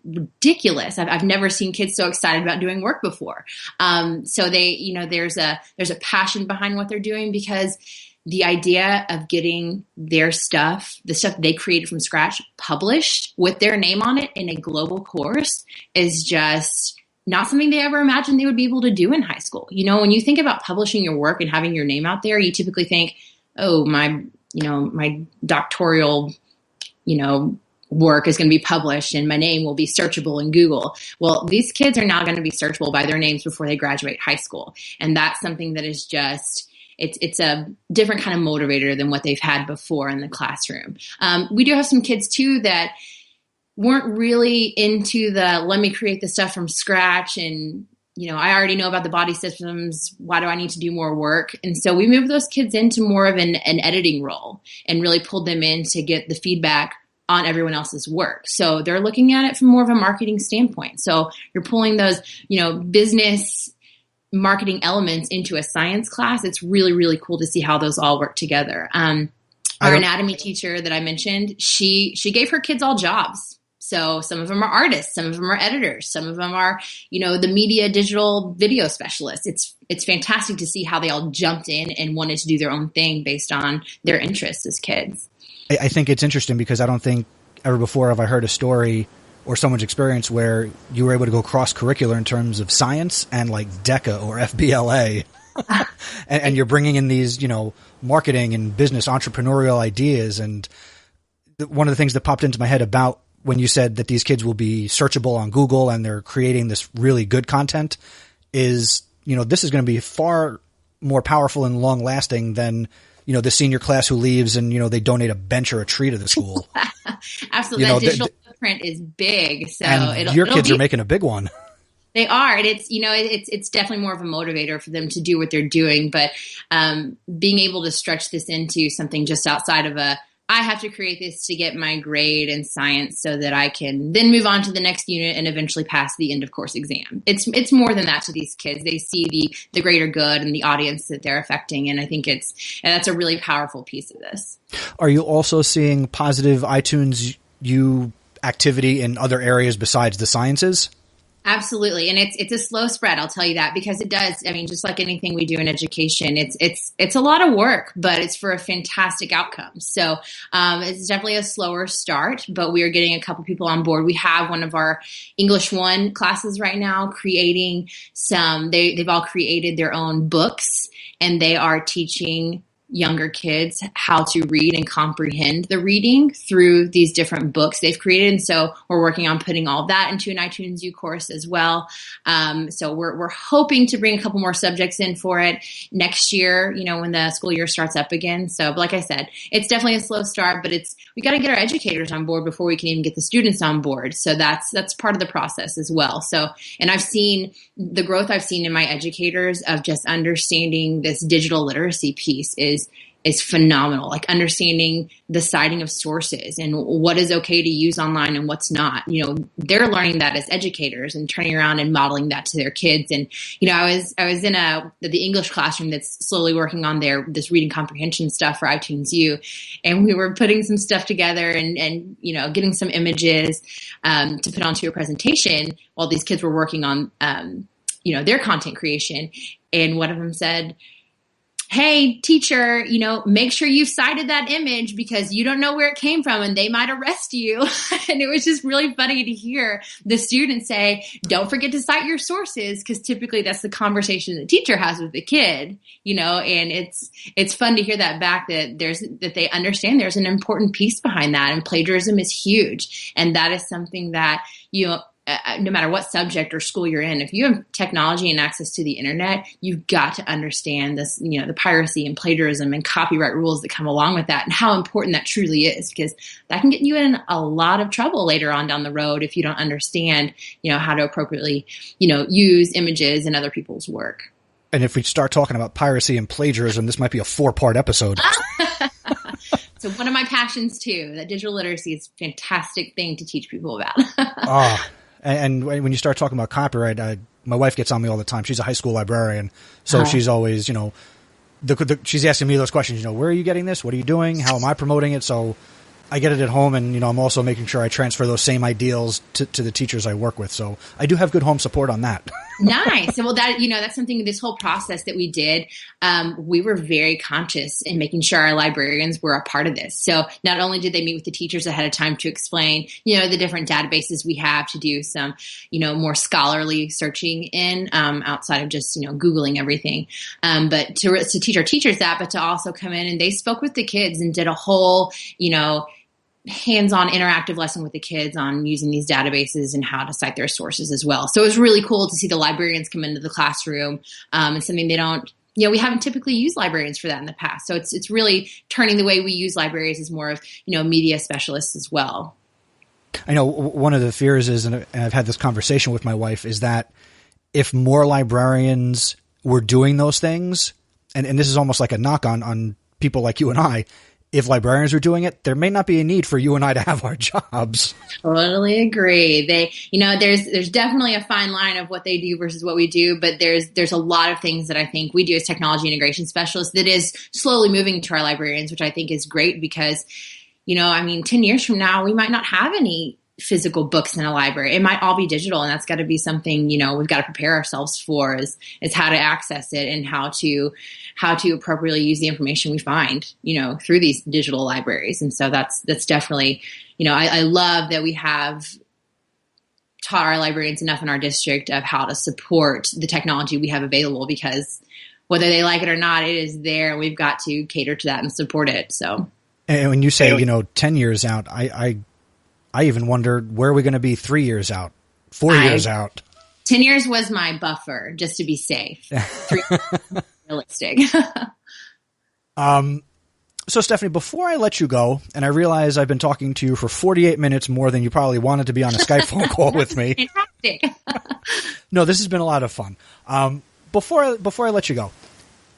ridiculous. I've never seen kids so excited about doing work before. So they, there's a passion behind what they're doing, because the idea of getting their stuff, the stuff they created from scratch, published with their name on it in a global course is just not something they ever imagined they would be able to do in high school. When you think about publishing your work and having your name out there, you typically think, oh, my doctoral, work is going to be published and my name will be searchable in Google. Well, these kids are now going to be searchable by their names before they graduate high school. And that's something that is just, it's a different kind of motivator than what they've had before in the classroom. We do have some kids too that weren't really into let me create the stuff from scratch and I already know about the body systems. Why do I need to do more work? And so we moved those kids into more of an editing role and really pulled them in to get the feedback on everyone else's work. So they're looking at it from more of a marketing standpoint. So you're pulling those, business marketing elements into a science class. It's really, really cool to see how those all work together. Our anatomy teacher that I mentioned, she gave her kids all jobs. So some of them are artists, some of them are editors, some of them are, the media digital video specialists. It's fantastic to see how they all jumped in and wanted to do their own thing based on their interests as kids. I think it's interesting because I don't think ever before have I heard a story or someone's experience where you were able to go cross-curricular in terms of science and like DECA or FBLA. and you're bringing in these, marketing and business entrepreneurial ideas. And one of the things that popped into my head about when you said that these kids will be searchable on Google and they're creating this really good content is, this is going to be far more powerful and long lasting than, the senior class who leaves and, they donate a bench or a tree to the school. Absolutely. That digital footprint is big. So your kids are making a big one. They are. And it's, it's definitely more of a motivator for them to do what they're doing. But being able to stretch this into something just outside of I have to create this to get my grade in science so that I can then move on to the next unit and eventually pass the end of course exam. It's more than that to these kids. They see the greater good and the audience that they're affecting. And I think that's a really powerful piece of this. Are you also seeing positive iTunes activity in other areas besides the sciences? Absolutely. And it's a slow spread, I'll tell you that, because it does. I mean, just like anything we do in education, it's a lot of work, but it's for a fantastic outcome. So it's definitely a slower start, but we are getting a couple people on board. We have one of our English 1 classes right now creating they've all created their own books, and they are teaching younger kids how to read and comprehend the reading through these different books they've created. And so we're working on putting all of that into an iTunes U course as well. So we're hoping to bring a couple more subjects in for it next year, when the school year starts up again. So, but like I said, it's definitely a slow start, but we got to get our educators on board before we can even get the students on board. So that's part of the process as well. So, and I've seen the growth I've seen in my educators of just understanding this digital literacy piece is phenomenal. Like understanding the citing of sources and what is okay to use online and what's not. They're learning that as educators and turning around and modeling that to their kids. And I was in the English classroom that's slowly working on this reading comprehension stuff for iTunes U, and we were putting some stuff together and getting some images to put onto a presentation while these kids were working on their content creation. And one of them said, "Hey, teacher, make sure you've cited that image because you don't know where it came from and they might arrest you." And it was just really funny to hear the student say, "Don't forget to cite your sources," because typically that's the conversation the teacher has with the kid, and it's fun to hear that back that they understand there's an important piece behind that, and plagiarism is huge. And that is something that, no matter what subject or school you're in, if you have technology and access to the internet, you've got to understand this, the piracy and plagiarism and copyright rules that come along with that, and how important that truly is, because that can get you in a lot of trouble later on down the road if you don't understand, how to appropriately, use images and other people's work. And if we start talking about piracy and plagiarism, this might be a 4-part episode. So one of my passions too, that digital literacy is a fantastic thing to teach people about. And when you start talking about copyright, my wife gets on me all the time. She's a high school librarian, so she's always, she's asking me those questions. Where are you getting this? What are you doing? How am I promoting it? So I get it at home, and I'm also making sure I transfer those same ideals to the teachers I work with. So I do have good home support on that. Nice. Well, that's something, this whole process that we did, we were very conscious in making sure our librarians were a part of this. So not only did they meet with the teachers ahead of time to explain, the different databases we have to do some, more scholarly searching in, outside of just, Googling everything. But to teach our teachers that, but to also come in and they spoke with the kids and did a whole, hands-on interactive lesson with the kids on using these databases and how to cite their sources as well. So it was really cool to see the librarians come into the classroom, and something they don't, we haven't typically used librarians for that in the past. So it's really turning the way we use libraries as more of, media specialists as well. I know one of the fears is, and I've had this conversation with my wife, is that if more librarians were doing those things, and this is almost like a knock on people like you and I, if librarians were doing it, there may not be a need for you and I to have our jobs. Totally agree. There's definitely a fine line of what they do versus what we do, but there's a lot of things that I think we do as technology integration specialists that is slowly moving to our librarians, which I think is great because, 10 years from now, we might not have any physical books in a library. It might all be digital, and that's got to be something, we've got to prepare ourselves for is how to access it and how to appropriately use the information we find, through these digital libraries. And so that's definitely, I love that we have taught our librarians enough in our district of how to support the technology we have available, because whether they like it or not, it is there, and we've got to cater to that and support it. So, and when you say, 10 years out, I even wondered, where are we going to be 3 years out, 4 years out? 10 years was my buffer, just to be safe. 3 realistic. So Stephanie, before I let you go, and I realize I've been talking to you for 48 minutes more than you probably wanted to be on a Skype phone call with me. Fantastic. No, this has been a lot of fun. Before I let you go,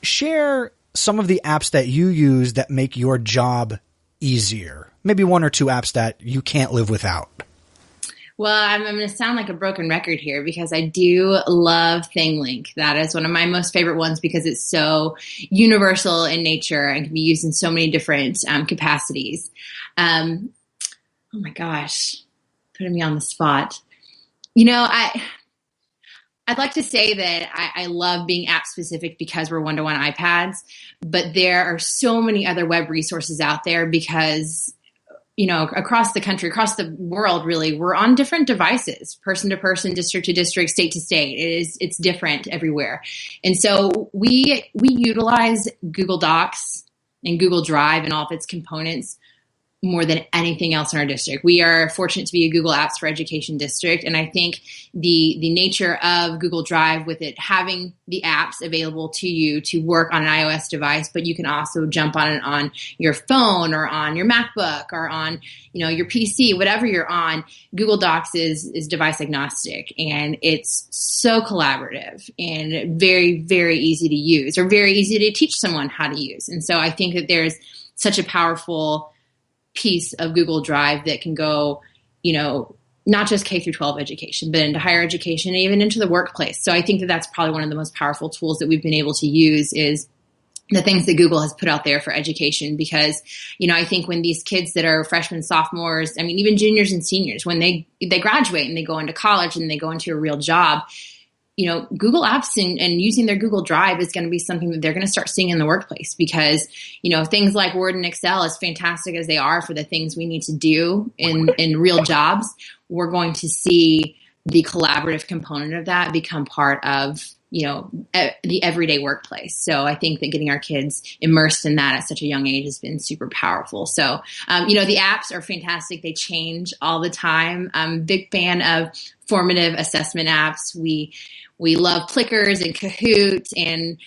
share some of the apps that you use that make your job easier. Maybe 1 or 2 apps that you can't live without. Well, I'm going to sound like a broken record here because I do love ThingLink. That is one of my most favorite ones because it's so universal in nature and can be used in so many different capacities. Oh my gosh. putting me on the spot. I'd like to say that I love being app specific because we're one-to-one iPads, but there are so many other web resources out there because, across the country, across the world, really, we're on different devices, person to person, district to district, state to state. It's different everywhere. And so we utilize Google Docs and Google Drive and all of its components more than anything else in our district. We are fortunate to be a Google Apps for Education district. And I think the nature of Google Drive, with it having the apps available to you to work on an iOS device, but you can also jump on it on your phone or on your MacBook or on, your PC, whatever you're on. Google Docs is device agnostic, and it's so collaborative and very, very easy to use, or very easy to teach someone how to use. And so I think that there's such a powerful piece of Google Drive that can go, not just K through 12 education, but into higher education and even into the workplace. So I think that that's probably one of the most powerful tools that we've been able to use is the things that Google has put out there for education. Because, I think when these kids that are freshmen, sophomores, even juniors and seniors, when they graduate and they go into college and they go into a real job, Google Apps and using their Google Drive is going to be something that they're going to start seeing in the workplace because, things like Word and Excel, as fantastic as they are for the things we need to do in real jobs, we're going to see the collaborative component of that become part of, the everyday workplace. So I think that getting our kids immersed in that at such a young age has been super powerful. So, the apps are fantastic. They change all the time. I'm a big fan of formative assessment apps. We love Plickers and Kahoot and,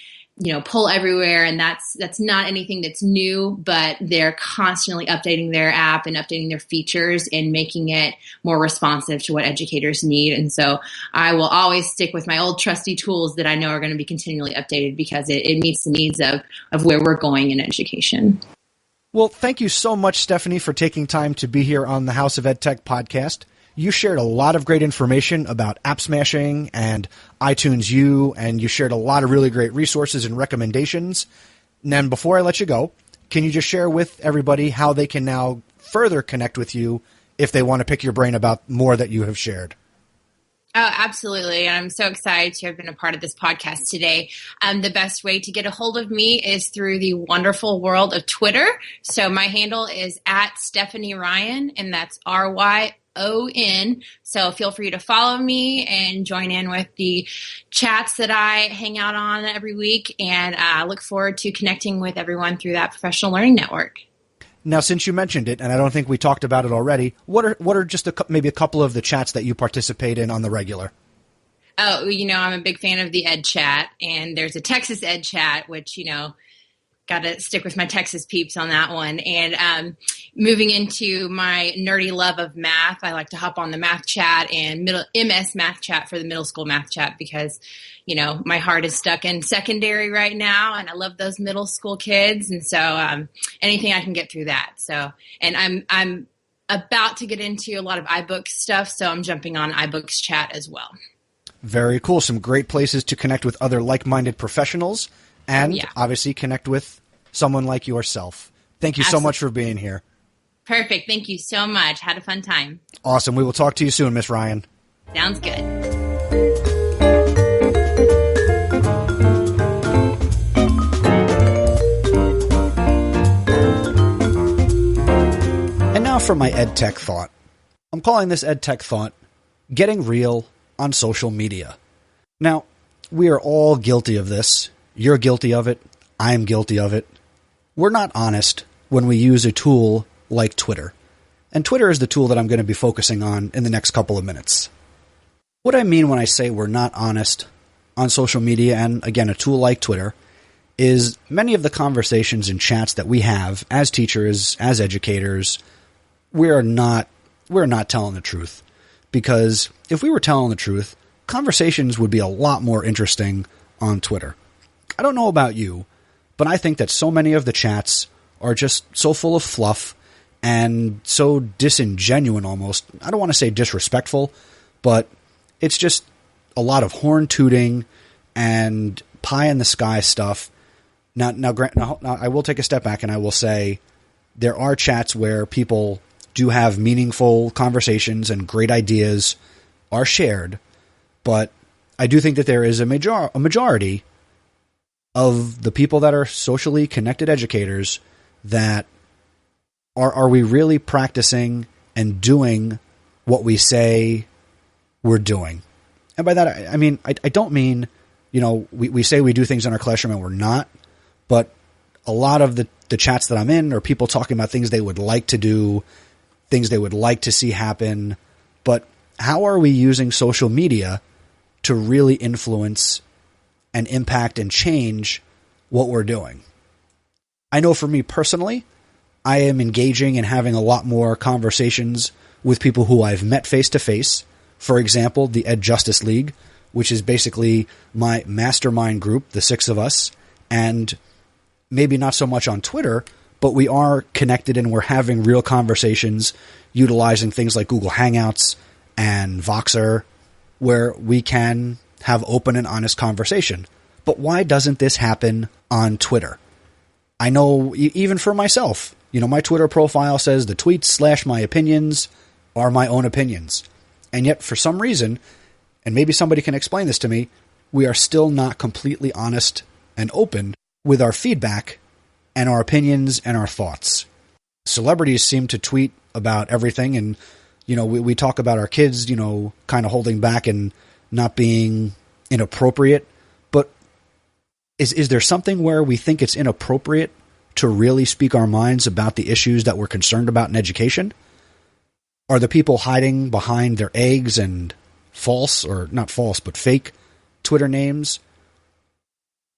Pull Everywhere. And that's not anything that's new, but they're constantly updating their app and updating their features and making it more responsive to what educators need. And so I will always stick with my old trusty tools that I know are going to be continually updated because it meets the needs of where we're going in education. Well, thank you so much, Stephanie, for taking time to be here on the House of EdTech podcast. You shared a lot of great information about app smashing and iTunes U, and you shared a lot of really great resources and recommendations. And then before I let you go, can you just share with everybody how they can now further connect with you if they want to pick your brain about more that you have shared? Oh, absolutely. And I'm so excited to have been a part of this podcast today. The best way to get a hold of me is through the wonderful world of Twitter. So my handle is @Stephanie Ryon, and that's RYON. So feel free to follow me and join in with the chats that I hang out on every week. And I look forward to connecting with everyone through that professional learning network. Now, since you mentioned it, and I don't think we talked about it already, what are just maybe a couple of the chats that you participate in on the regular? Oh, I'm a big fan of the Ed Chat, and there's a Texas Ed Chat, which, got to stick with my Texas peeps on that one. And moving into my nerdy love of math, I like to hop on the math chat and MS math chat for the middle school math chat because, my heart is stuck in secondary right now, and I love those middle school kids. And so anything I can get through that. So, and I'm about to get into a lot of iBooks stuff, so I'm jumping on iBooks chat as well. Very cool. Some great places to connect with other like-minded professionals and obviously connect with someone like yourself. Thank you so much for being here. Perfect. Thank you so much. Had a fun time. Awesome. We will talk to you soon, Miss Ryon. Sounds good. And now for my EdTech thought. I'm calling this EdTech thought, Getting Real on Social Media. Now, we are all guilty of this. You're guilty of it. I'm guilty of it. We're not honest when we use a tool like Twitter. And Twitter is the tool that I'm going to be focusing on in the next couple of minutes. What I mean when I say we're not honest on social media, and again, a tool like Twitter, is many of the conversations and chats that we have as teachers, as educators, we're not telling the truth. Because if we were telling the truth, conversations would be a lot more interesting on Twitter. I don't know about you, but I think that so many of the chats are just so full of fluff and so disingenuine almost. I don't want to say disrespectful, but it's just a lot of horn tooting and pie in the sky stuff. Now, I will take a step back and I will say there are chats where people do have meaningful conversations and great ideas are shared, but I do think that there is a majority of the people that are socially connected educators that are we really practicing and doing what we say we're doing? And by that, I mean, I don't mean, we say we do things in our classroom and we're not, but a lot of the chats that I'm in are people talking about things they would like to do, things they would like to see happen. But how are we using social media to really influence and impact and change what we're doing? I know for me personally, I am engaging and having a lot more conversations with people who I've met face to face. For example, the Ed Justice League, which is basically my mastermind group, the 6 of us, and maybe not so much on Twitter, but we are connected and we're having real conversations utilizing things like Google Hangouts and Voxer, where we can have open and honest conversation. But why doesn't this happen on Twitter? I know even for myself, my Twitter profile says the tweets / my opinions are my own opinions. And yet for some reason, and maybe somebody can explain this to me, we are still not completely honest and open with our feedback and our opinions and our thoughts. Celebrities seem to tweet about everything, and we talk about our kids, kind of holding back and not being inappropriate. But is there something where we think it's inappropriate to really speak our minds about the issues that we're concerned about in education? Are the people hiding behind their eggs and false, or not false, but fake Twitter names?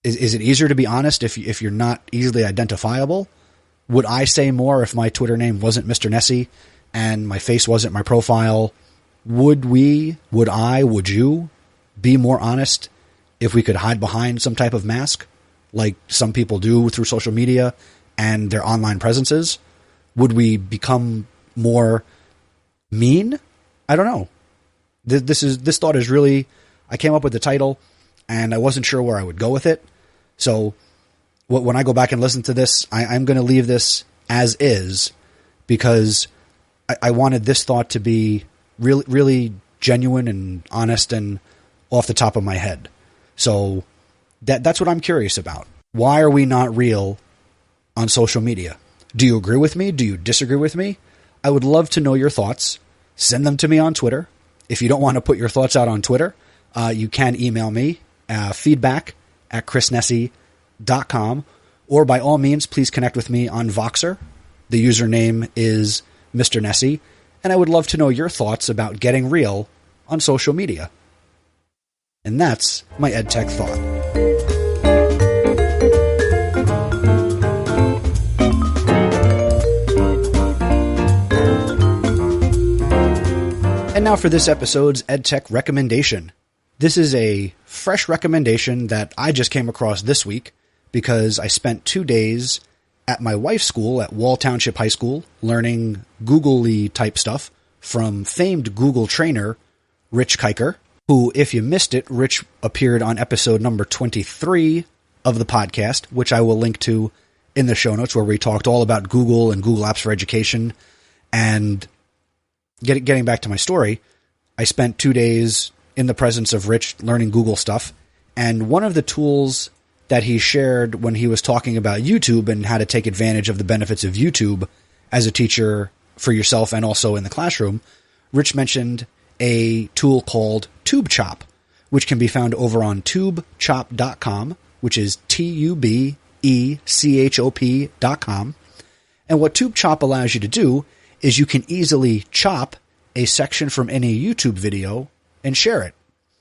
Is it easier to be honest if you're not easily identifiable? Would I say more if my Twitter name wasn't Mr. Nessie and my face wasn't my profile? Would you be more honest if we could hide behind some type of mask like some people do through social media and their online presences? Would we become more mean? I don't know. This thought is really, I came up with the title and I wasn't sure where I would go with it. So when I go back and listen to this, I'm going to leave this as is, because I wanted this thought to be really, really genuine and honest and off the top of my head. So that's what I'm curious about. Why are we not real on social media? Do you agree with me? Do you disagree with me? I would love to know your thoughts. Send them to me on Twitter. If you don't want to put your thoughts out on Twitter, you can email me, feedback@chrisnessie.com, or by all means, please connect with me on Voxer. The username is Mr. Nessie, and I would love to know your thoughts about getting real on social media. And that's my EdTech thought. And now for this episode's EdTech Recommendation. This is a fresh recommendation that I just came across this week because I spent 2 days at my wife's school at Wall Township High School learning Google-y type stuff from famed Google trainer Rich Kiker, who, if you missed it, Rich appeared on episode number 23 of the podcast, which I will link to in the show notes, where we talked all about Google and Google Apps for Education. And getting back to my story, I spent 2 days in the presence of Rich learning Google stuff. And one of the tools that he shared when he was talking about YouTube and how to take advantage of the benefits of YouTube as a teacher for yourself and also in the classroom, Rich mentioned a tool called TubeChop, which can be found over on tubechop.com, which is TubeChop.com. And what TubeChop allows you to do is you can easily chop a section from any YouTube video and share it.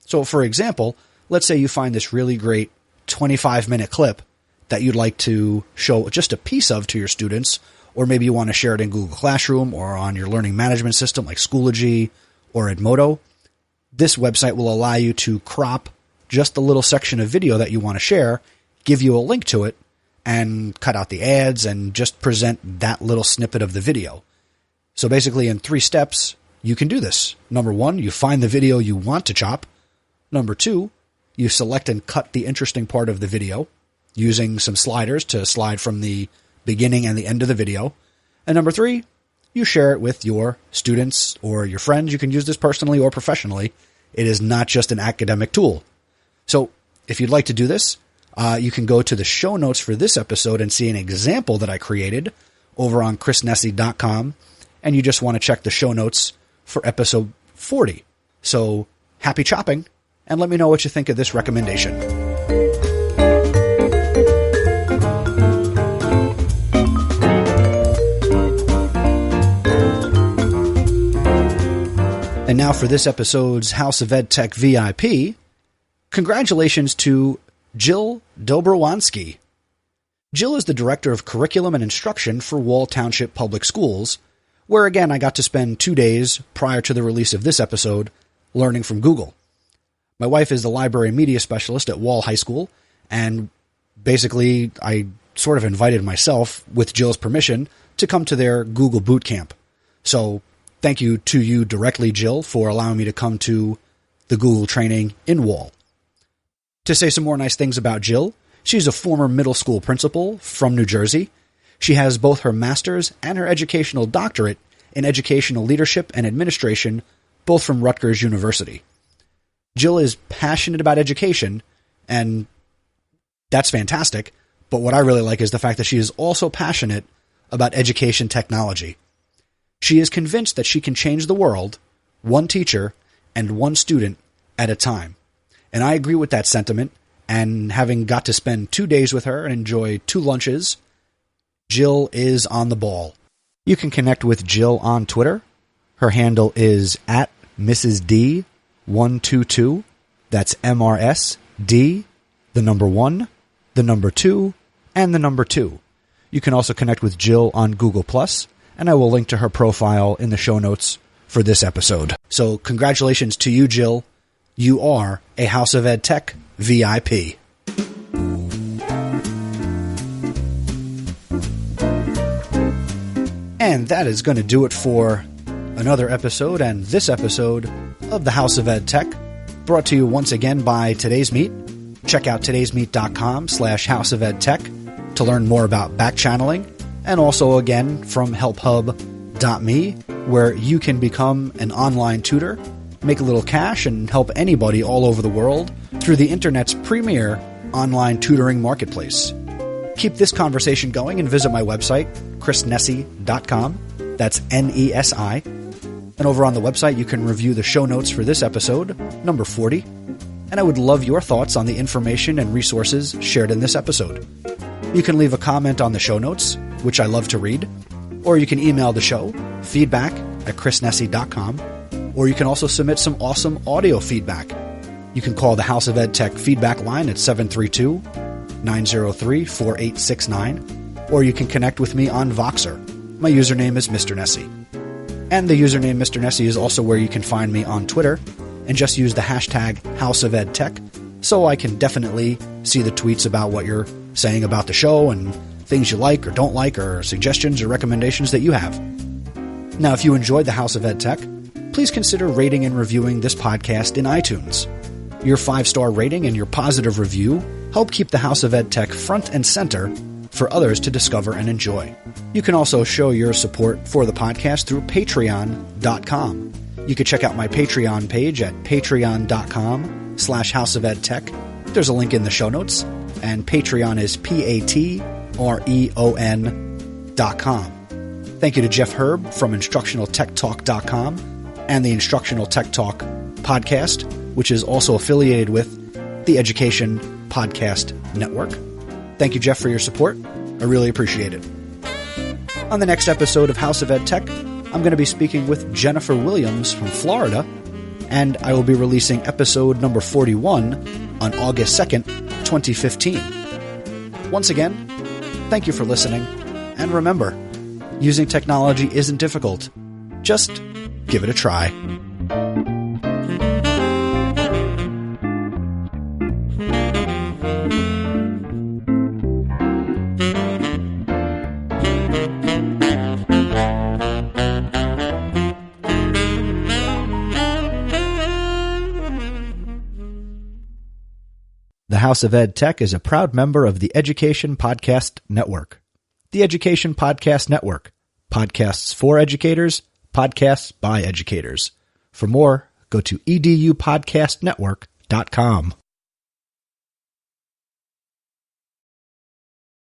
So, for example, let's say you find this really great 25-minute clip that you'd like to show just a piece of to your students, or maybe you want to share it in Google Classroom or on your learning management system like Schoology or Edmodo. This website will allow you to crop just the little section of video that you want to share, give you a link to it, and cut out the ads and just present that little snippet of the video. So basically, in 3 steps, you can do this. Number 1, you find the video you want to chop. Number 2, you select and cut the interesting part of the video using some sliders to slide from the beginning and the end of the video. And number 3, you share it with your students or your friends. You can use this personally or professionally. It is not just an academic tool. So if you'd like to do this, you can go to the show notes for this episode and see an example that I created over on chrisnessy.com. And you just want to check the show notes for episode 40. So happy chopping, and let me know what you think of this recommendation. And now for this episode's House of EdTech VIP, congratulations to Jill Dobrowanski. Jill is the Director of Curriculum and Instruction for Wall Township Public Schools, where again I got to spend 2 days prior to the release of this episode learning from Google. My wife is the Library Media Specialist at Wall High School, and basically I sort of invited myself, with Jill's permission, to come to their Google Boot Camp. So thank you to you directly, Jill, for allowing me to come to the Google training in Wall. To say some more nice things about Jill, she's a former middle school principal from New Jersey. She has both her master's and her educational doctorate in educational leadership and administration, both from Rutgers University. Jill is passionate about education, and that's fantastic, but what I really like is the fact that she is also passionate about education technology. She is convinced that she can change the world, one teacher and one student at a time. And I agree with that sentiment, and having got to spend 2 days with her and enjoy 2 lunches, Jill is on the ball. You can connect with Jill on Twitter. Her handle is at Mrs. D122. That's MRSD, the number 1, the number 2, and the number 2. You can also connect with Jill on Google+, and I will link to her profile in the show notes for this episode. So congratulations to you, Jill. You are a House of EdTech VIP. And that is going to do it for another episode and this episode of the House of EdTech, brought to you once again by Today's Meet. Check out todaysmeet.com/House of EdTech to learn more about back channeling, and also again from helphub.me, where you can become an online tutor, make a little cash, and help anybody all over the world through the internet's premier online tutoring marketplace. Keep this conversation going and visit my website, chrisnessy.com. That's NESI. And over on the website, you can review the show notes for this episode, number 40. And I would love your thoughts on the information and resources shared in this episode. You can leave a comment on the show notes, which I love to read, or you can email the show, feedback@chrisnessy.com, or you can also submit some awesome audio feedback. You can call the House of EdTech feedback line at 732-903-4869, or you can connect with me on Voxer. My username is Mr. Nessie. And the username Mr. Nessie is also where you can find me on Twitter, and just use the hashtag House of EdTech so I can definitely see the tweets about what you're saying about the show and things you like or don't like, or suggestions or recommendations that you have. Now, if you enjoyed the House of EdTech, please consider rating and reviewing this podcast in iTunes. Your 5-star rating and your positive review help keep the House of EdTech front and center for others to discover and enjoy. You can also show your support for the podcast through patreon.com. You can check out my Patreon page at patreon.com/houseofedtech. There's a link in the show notes, and Patreon is patreon.com. Thank you to Jeff Herb from InstructionalTechTalk.com and the Instructional Tech Talk podcast, which is also affiliated with the Education Podcast Network. Thank you, Jeff, for your support. I really appreciate it. On the next episode of House of EdTech, I'm going to be speaking with Jennifer Williams from Florida, and I will be releasing episode number 41 on August 2nd, 2015. Once again, thank you for listening, and remember, using technology isn't difficult. Just give it a try. The House of EdTech is a proud member of the Education Podcast Network. The Education Podcast Network, Podcasts for educators, podcasts by educators. For more, go to edupodcastnetwork.com.